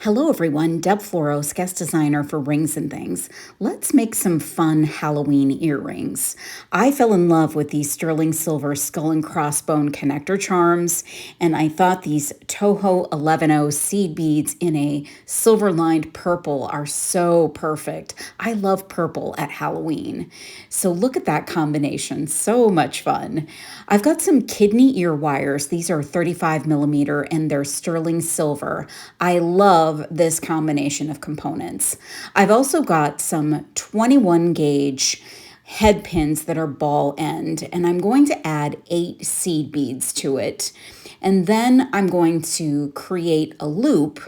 Hello, everyone. Deb Floros, guest designer for Rings and Things. Let's make some fun Halloween earrings. I fell in love with these sterling silver skull and crossbone connector charms, and I thought these Toho 11O seed beads in a silver lined purple are so perfect. I love purple at Halloween. So look at that combination. So much fun. I've got some kidney ear wires. These are 35 millimeter and they're sterling silver. I love this combination of components. I've also got some 21 gauge head pins that are ball end, and I'm going to add 8 seed beads to it. And then I'm going to create a loop,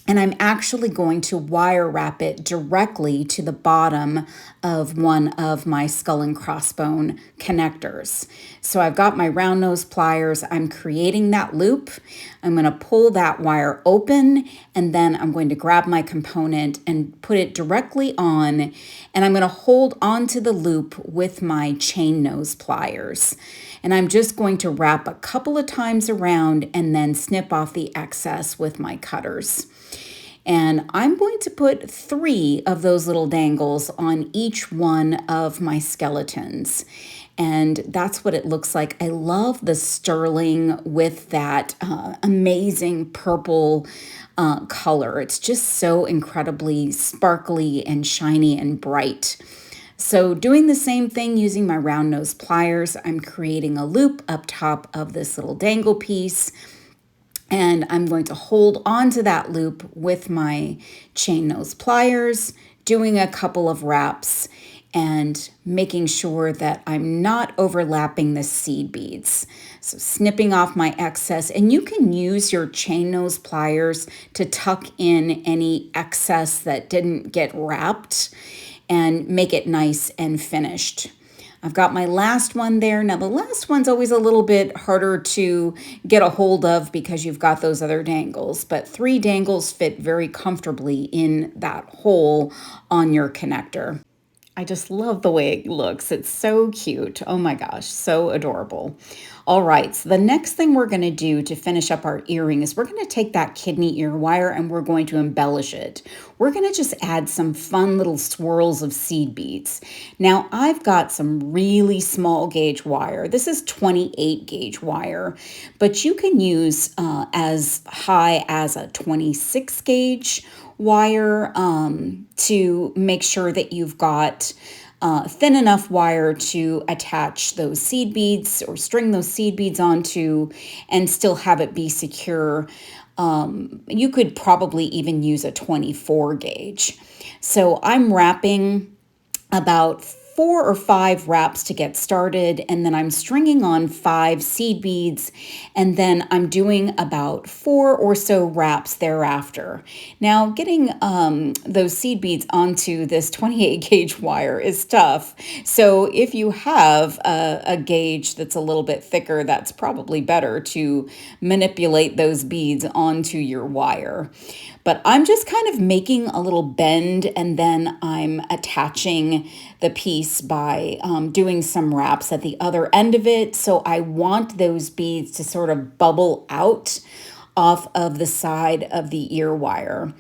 and I'm actually going to wire wrap it directly to the bottom of one of my skull and crossbone connectors. So I've got my round nose pliers. I'm creating that loop. I'm going to pull that wire open, and then I'm going to grab my component and put it directly on, and I'm going to hold onto the loop with my chain nose pliers. And I'm just going to wrap a couple of times around and then snip off the excess with my cutters. And I'm going to put 3 of those little dangles on each one of my skeletons. And that's what it looks like. I love the sterling with that amazing purple color. It's just so incredibly sparkly and shiny and bright. So doing the same thing using my round nose pliers, I'm creating a loop up top of this little dangle piece. And I'm going to hold onto that loop with my chain nose pliers, doing a couple of wraps and making sure that I'm not overlapping the seed beads. So snipping off my excess, and you can use your chain nose pliers to tuck in any excess that didn't get wrapped and make it nice and finished. I've got my last one there. Now, the last one's always a little bit harder to get a hold of because you've got those other dangles, but 3 dangles fit very comfortably in that hole on your connector. I just love the way it looks. It's so cute. Oh my gosh, so adorable. All right, so the next thing we're going to do to finish up our earring is we're going to take that kidney ear wire and we're going to embellish it. We're going to just add some fun little swirls of seed beads. Now, I've got some really small gauge wire. This is 28 gauge wire, but you can use as high as a 26 gauge wire to make sure that you've got thin enough wire to attach those seed beads or string those seed beads onto and still have it be secure. You could probably even use a 24 gauge. So I'm wrapping about 4 or 5 wraps to get started, and then I'm stringing on 5 seed beads, and then I'm doing about 4 or so wraps thereafter. Now, getting those seed beads onto this 28 gauge wire is tough, so if you have a gauge that's a little bit thicker, that's probably better to manipulate those beads onto your wire. But I'm just kind of making a little bend, and then I'm attaching the piece by doing some wraps at the other end of it. So I want those beads to sort of bubble out off of the side of the ear wire.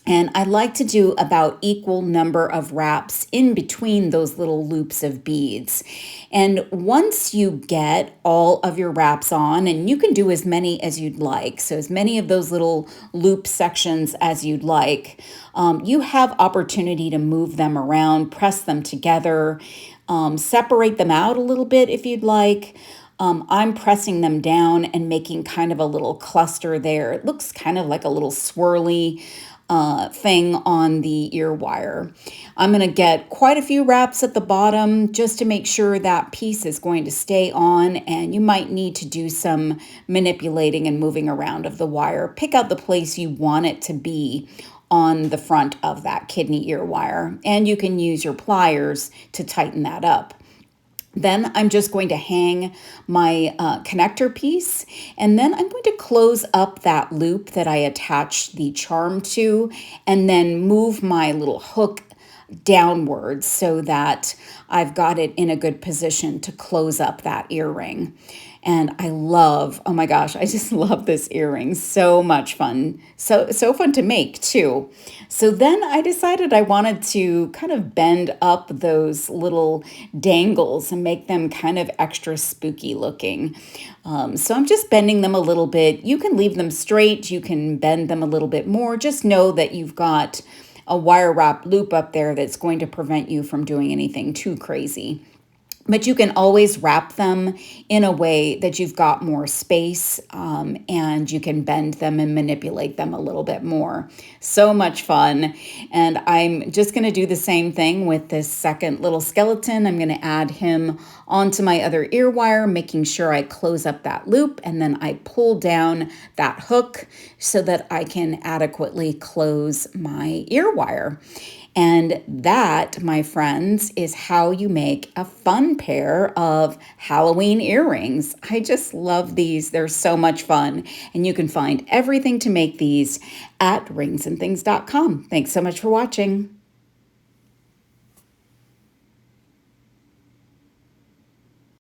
And I like to do about equal number of wraps in between those little loops of beads. And once you get all of your wraps on, and you can do as many as you'd like, so as many of those little loop sections as you'd like, you have opportunity to move them around, press them together, separate them out a little bit if you'd like. I'm pressing them down and making kind of a little cluster there. It looks kind of like a little swirly thing on the ear wire. I'm going to get quite a few wraps at the bottom just to make sure that piece is going to stay on, and you might need to do some manipulating and moving around of the wire. Pick out the place you want it to be on the front of that kidney ear wire, and you can use your pliers to tighten that up. Then I'm just going to hang my connector piece, and then I'm going to close up that loop that I attached the charm to, and then move my little hook downwards so that I've got it in a good position to close up that earring. And I love, oh my gosh, I just love this earring. So much fun. So fun to make too. So then I decided I wanted to kind of bend up those little dangles and make them kind of extra spooky looking. So I'm just bending them a little bit. You can leave them straight, you can bend them a little bit more. Just know that you've got a wire wrap loop up there that's going to prevent you from doing anything too crazy. But you can always wrap them in a way that you've got more space, and you can bend them and manipulate them a little bit more. So much fun. And I'm just going to do the same thing with this second little skeleton. I'm going to add him onto my other ear wire, making sure I close up that loop, and then I pull down that hook so that I can adequately close my ear wire. And that, my friends, is how you make a fun pair of Halloween earrings. I just love these. They're so much fun. And you can find everything to make these at ringsandthings.com. Thanks so much for watching.